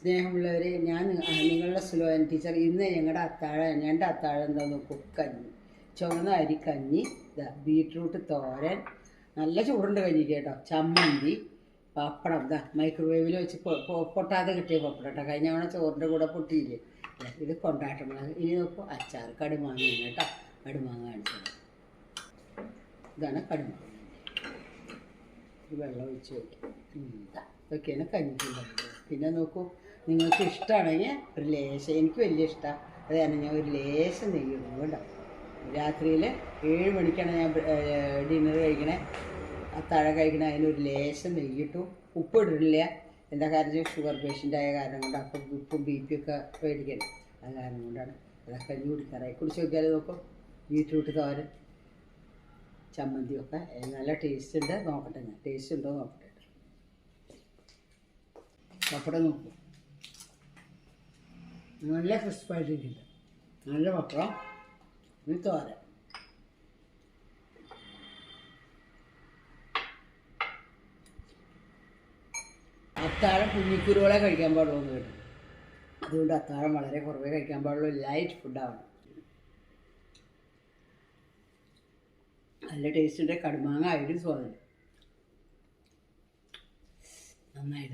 സ്നേഹമുള്ളവരെ, ഞാൻ നിങ്ങളുടെ സുലോചന ടീച്ചർ. ഇന്ന് ഞങ്ങളുടെ അത്താഴം, എൻ്റെ അത്താഴം എന്താ നോക്കൂ, കഞ്ഞി, ചുവന്ന അരി കഞ്ഞി, ഇതാ ബീട്രൂട്ട് തോരൻ, നല്ല ചൂടുണ്ട് കഞ്ഞി കേട്ടോ, ചമ്മന്തി, പപ്പടം, ഇതാ മൈക്രോവേവിൽ വെച്ച് പൊട്ടാതെ കിട്ടിയ പപ്പടം കേട്ടോ, കഴിഞ്ഞ തവണ ചോറിൻ്റെ കൂടെ പൊട്ടിയില്ലേ, ഇത് കൊണ്ടാട്ടമുളക്. ഇനി നോക്കൂ അച്ചാർ, കടുമാങ്ങ കേട്ടോ, കടുമാങ്ങ കാണിച്ചത്, ഇതാണ് കടുമാങ്ങ. വെള്ളം ഒഴിച്ച് വയ്ക്കും. ഇതൊക്കെയാണ് കഞ്ഞിക്കുണ്ടാകുന്നത്. പിന്നെ നോക്കൂ, നിങ്ങൾക്ക് ഇഷ്ടമാണെങ്കിൽ ഒരു ലേശം, എനിക്ക് വലിയ ഇഷ്ടമാണ്, അത് കാരണം ഞാൻ ഒരു ലേശം നെയ്യ് ഇടും കേട്ടോ. രാത്രിയിൽ 7 മണിക്കാണ് ഞാൻ ഡിന്നർ കഴിക്കണേ, അത്താഴം കഴിക്കണേ, അതിനൊരു ലേശം നെയ്യിട്ടു. ഉപ്പ് ഇടില്ല, എന്താ കാരണം ഷുഗർ പേഷ്യൻ്റ് ആയ കാരണം കൊണ്ട്, അപ്പം ഉപ്പും BP ഒക്കെ പേടിക്കണം, അത് കാരണം കൊണ്ടാണ്. അതൊക്കെ കഞ്ഞി കുടിക്കാറായി. കുടിച്ച് നോക്കിയാൽ നോക്കും, ബീറ്റ്റൂട്ട് തോരൻ, ചമ്മന്തിയൊക്കെ നല്ല ടേസ്റ്റ് ഉണ്ട്. നോക്കട്ടെ, ഞാൻ ടേസ്റ്റ് ഉണ്ടോ നോക്കട്ടെ. പപ്പടം നോക്കും, നല്ല ക്രിസ്പായിട്ടിരിക്കുന്നുണ്ട്, നല്ല പപ്പടം. ഇത് തോരൻ, അത്താഴം കുഞ്ഞിക്കുരുവോളെ കഴിക്കാൻ പാടുള്ളൂ എന്ന് കേട്ടു, അതുകൊണ്ട് അത്താഴം വളരെ കുറവേ കഴിക്കാൻ പാടുള്ളൂ, ലൈറ്റ് ഫുഡാവണം. നല്ല ടേസ്റ്റ് ഉണ്ട്, കടുമാങ്ങ ആയിട്ട് സ്വാദുണ്ട്, നന്നായിട്ട്.